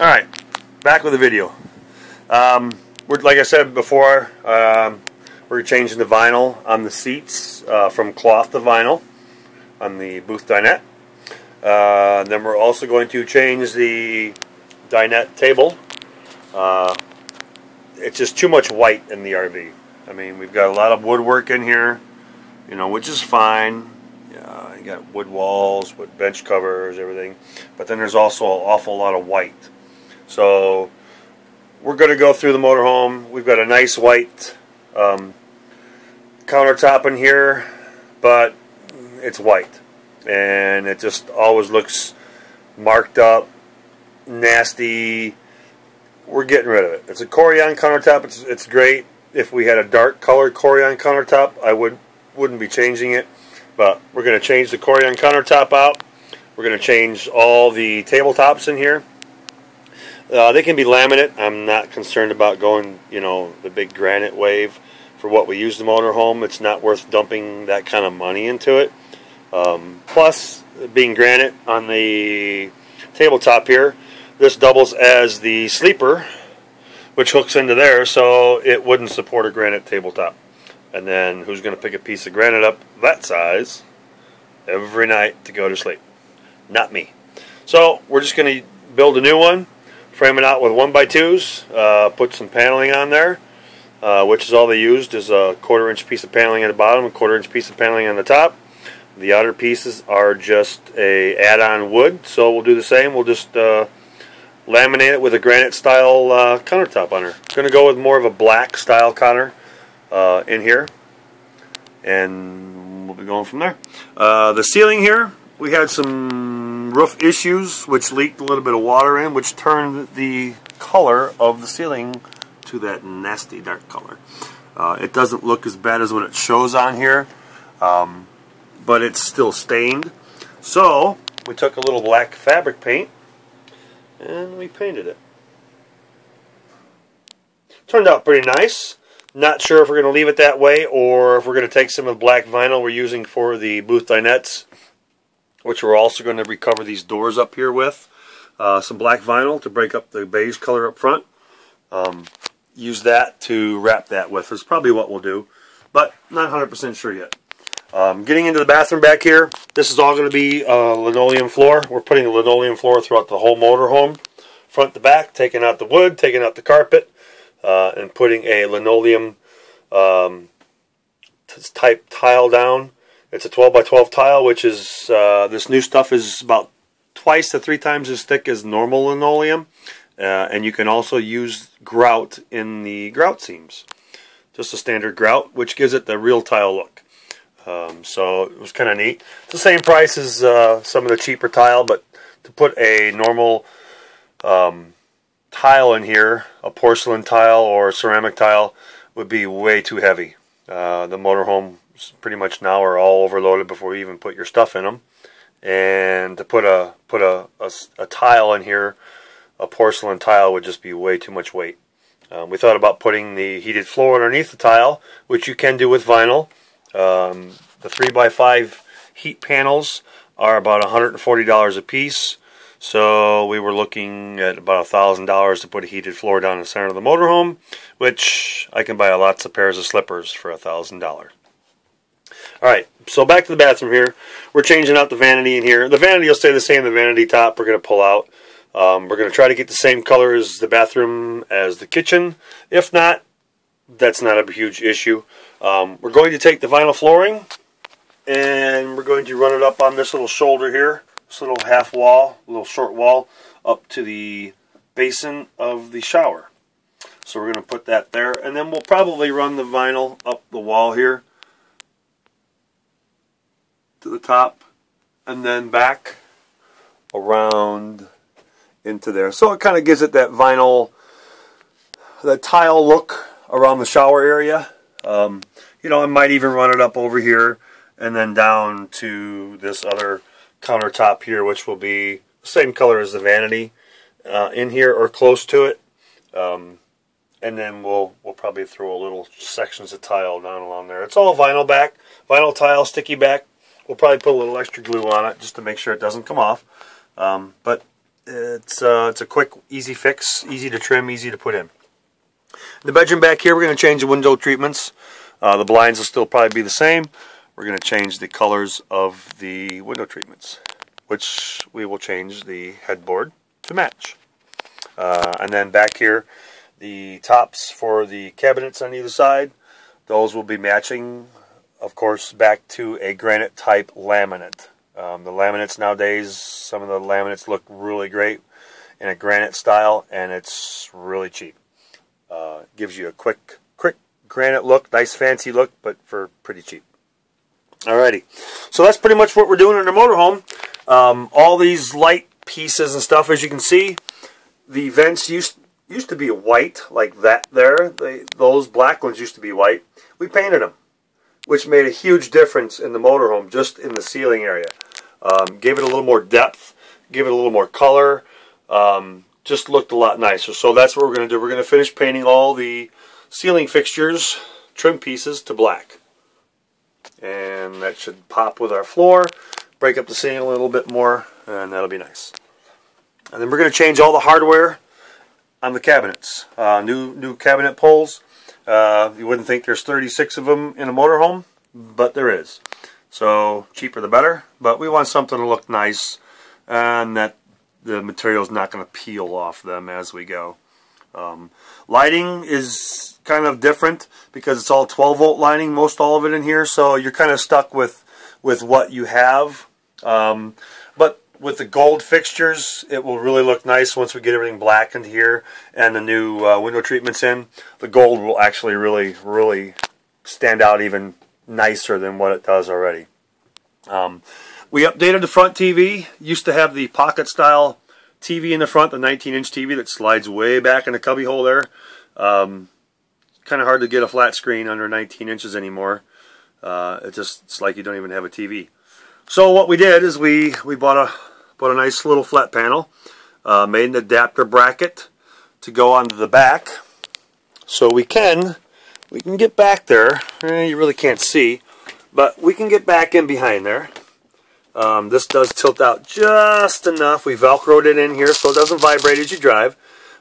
Alright, back with the video. Like I said before, we're changing the vinyl on the seats from cloth to vinyl on the booth dinette. Then we're also going to change the dinette table. It's just too much white in the RV. I mean, we've got a lot of woodwork in here, you know, which is fine. You got wood walls, wood bench covers, everything. But then there's also an awful lot of white. So we're going to go through the motorhome. We've got a nice white countertop in here, but it's white. And it just always looks marked up, nasty. We're getting rid of it. It's a Corian countertop. It's great. If we had a dark colored Corian countertop, I wouldn't be changing it. But we're going to change the Corian countertop out. We're going to change all the tabletops in here. They can be laminate. I'm not concerned about going, you know, the big granite wave for what we use the motorhome. It's not worth dumping that kind of money into it. Plus, being granite on the tabletop here, this doubles as the sleeper, which hooks into there, so it wouldn't support a granite tabletop. And then who's going to pick a piece of granite up that size every night to go to sleep? Not me. So we're just going to build a new one, frame it out with 1x2s, put some paneling on there, which is all they used is a 1/4-inch piece of paneling at the bottom, a 1/4-inch piece of paneling on the top. The outer pieces are just a add-on wood, so we'll do the same. We'll just laminate it with a granite style countertop on her. Going to go with more of a black style counter in here, and we'll be going from there. The ceiling here, we had some roof issues which leaked a little bit of water in, which turned the color of the ceiling to that nasty dark color. It doesn't look as bad as what it shows on here, but it's still stained. So we took a little black fabric paint and we painted it. Turned out pretty nice. Not sure if we're going to leave it that way or if we're going to take some of the black vinyl we're using for the booth dinettes, which we're also going to recover these doors up here with. Some black vinyl to break up the beige color up front. Use that to wrap that with is probably what we'll do, but not 100% sure yet. Getting into the bathroom back here, this is all going to be linoleum floor. We're putting a linoleum floor throughout the whole motorhome, front to back, taking out the wood, taking out the carpet, and putting a linoleum type tile down. It's a 12x12 tile, which is, this new stuff is about 2 to 3 times as thick as normal linoleum. And you can also use grout in the grout seams. Just a standard grout, which gives it the real tile look. So it was kind of neat. It's the same price as some of the cheaper tile, but to put a normal tile in here, a porcelain tile or a ceramic tile, would be way too heavy. The motorhomes pretty much now are all overloaded before you even put your stuff in them. And to put a tile in here, a porcelain tile, would just be way too much weight. We thought about putting the heated floor underneath the tile, which you can do with vinyl. The 3x5 heat panels are about $140 a piece, so we were looking at about $1,000 to put a heated floor down the center of the motorhome, which I can buy lots of pairs of slippers for $1,000. Alright, so back to the bathroom here. We're changing out the vanity in here. The vanity will stay the same, the vanity top we're going to pull out. We're going to try to get the same color as the bathroom as the kitchen. If not, that's not a huge issue. We're going to take the vinyl flooring and we're going to run it up on this little shoulder here, this little half wall, little short wall, up to the basin of the shower. So we're going to put that there, and then we'll probably run the vinyl up the wall here to the top and then back around into there. So it kind of gives it that vinyl, that tile look around the shower area. You know, I might even run it up over here and then down to this other countertop here, which will be the same color as the vanity in here or close to it. And then we'll probably throw a little sections of tile down along there. It's all vinyl back, vinyl tile, sticky back. We'll probably put a little extra glue on it just to make sure it doesn't come off. But It's a quick, easy fix, easy to trim, easy to put in. The bedroom back here, we're going to change the window treatments. The blinds will still probably be the same. We're going to change the colors of the window treatments, which we will change the headboard to match. And then back here, the tops for the cabinets on either side, those will be matching, of course, back to a granite type laminate. The laminates nowadays, some of the laminates look really great in a granite style, and it's really cheap. Gives you a quick granite look, nice fancy look, but for pretty cheap. Alrighty, so that's pretty much what we're doing in our motorhome. All these light pieces and stuff, as you can see, the vents used to be white, like that there. Those black ones used to be white. We painted them, which made a huge difference in the motorhome, just in the ceiling area. Gave it a little more depth, gave it a little more color, just looked a lot nicer. So that's what we're going to do. We're going to finish painting all the ceiling fixtures, trim pieces, to black. And that should pop with our floor, break up the ceiling a little bit more, and that'll be nice. And then we're going to change all the hardware on the cabinets. New cabinet pulls. You wouldn't think there's 36 of them in a motorhome, but there is. So cheaper the better, but we want something to look nice and that the material is not going to peel off them as we go. Lighting is kind of different because it's all 12-volt lighting, most all of it in here, so you're kind of stuck with what you have. But with the gold fixtures, it will really look nice once we get everything blackened here and the new window treatments in. The gold will actually really stand out even nicer than what it does already. We updated the front TV. Used to have the pocket style TV in the front, the 19-inch TV that slides way back in the cubby hole there. Kind of hard to get a flat screen under 19 inches anymore. It's like you don't even have a TV. So what we did is we bought a nice little flat panel, made an adapter bracket to go onto the back, so we can get back there. You really can't see, but we can get back in behind there. This does tilt out just enough. We velcroed it in here so it doesn't vibrate as you drive,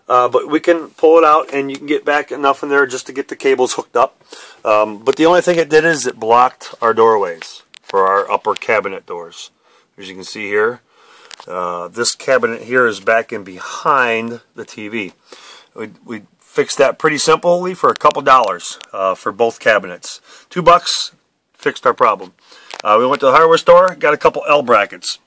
but we can pull it out and you can get back enough in there just to get the cables hooked up. But the only thing it did is it blocked our doorways for our upper cabinet doors. As you can see here, this cabinet here is back in behind the TV. We fixed that pretty simply for a couple dollars for both cabinets. $2 fixed our problem. We went to the hardware store, got a couple L brackets.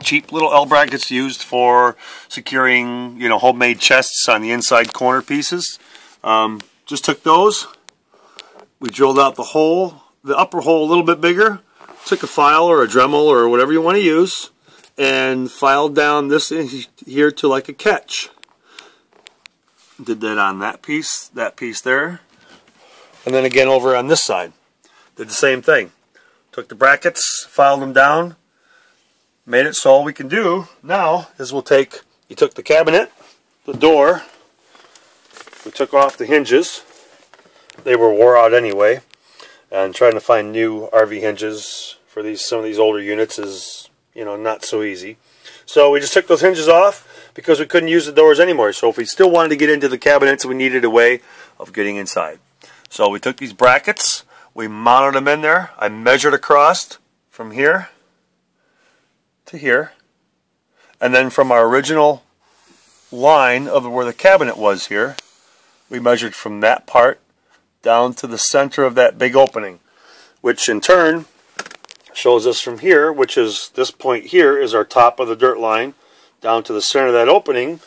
Cheap little L brackets used for securing, homemade chests on the inside corner pieces. Just took those. We drilled out the hole, the upper hole a little bit bigger. Took a file or a Dremel or whatever you want to use, and filed down this in here to like a catch. Did that on that piece there, and then again over on this side. Did the same thing. Took the brackets, filed them down, made it so all we can do now is you took the cabinet, the door, we took off the hinges. They were wore out anyway, and trying to find new RV hinges for some of these older units is, not so easy. So we just took those hinges off because we couldn't use the doors anymore. So if we still wanted to get into the cabinets, we needed a way of getting inside. So we took these brackets, we mounted them in there. I measured across from here to here, and then from our original line of where the cabinet was here, we measured from that part down to the center of that big opening, which in turn shows us from here, which is this point here is our top of the dirt line, down to the center of that opening,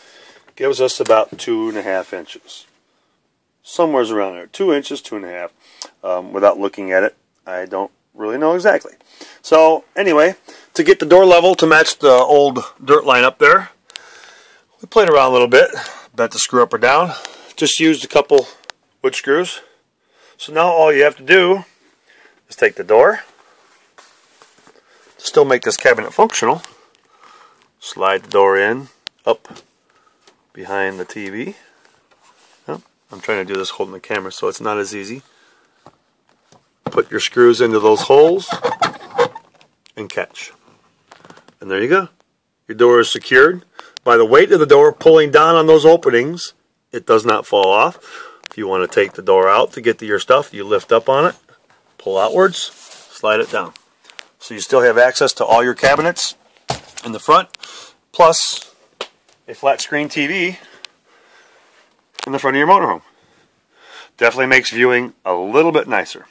gives us about 2.5 inches. Somewhere's around there, 2 inches, 2.5. Without looking at it, I don't really know exactly. So anyway, to get the door level to match the old dirt line up there, we played around a little bit, bent the screw up or down, just used a couple wood screws. So now all you have to do is take the door, still make this cabinet functional, slide the door in, up behind the TV. Oh, I'm trying to do this holding the camera so it's not as easy. Put your screws into those holes and catch. And there you go. Your door is secured. by the weight of the door pulling down on those openings, it does not fall off. If you want to take the door out to get to your stuff, you lift up on it, pull outwards, slide it down. So you still have access to all your cabinets in the front, plus a flat screen TV in the front of your motorhome. Definitely makes viewing a little bit nicer.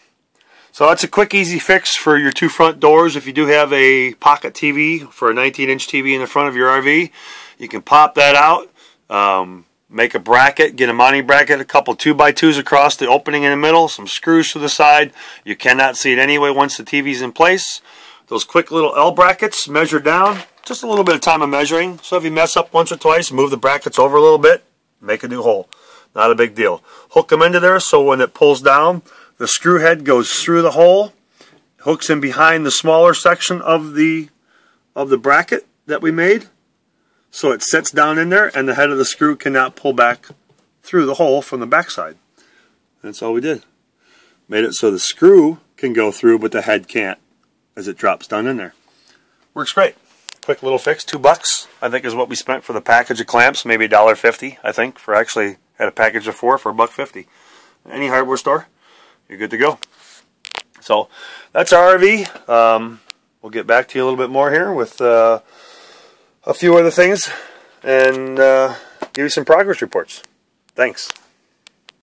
So that's a quick, easy fix for your two front doors. If you do have a pocket TV for a 19-inch TV in the front of your RV, you can pop that out, make a bracket, get a mounting bracket, a couple 2x2s across the opening in the middle, some screws to the side. You cannot see it anyway once the TV's in place. Those quick little L brackets measure down, just a little bit of time of measuring. So if you mess up once or twice, move the brackets over a little bit, make a new hole. Not a big deal. Hook them into there so when it pulls down, the screw head goes through the hole, hooks in behind the smaller section of the bracket that we made, so it sits down in there and the head of the screw cannot pull back through the hole from the backside. That's all we did. Made it so the screw can go through but the head can't as it drops down in there. Works great. Quick little fix, $2 I think is what we spent for the package of clamps, maybe $1.50 I think, for actually had a package of 4 for $1.50. Any hardware store, you're good to go. So that's our RV. We'll get back to you a little bit more here with a few other things and give you some progress reports. Thanks.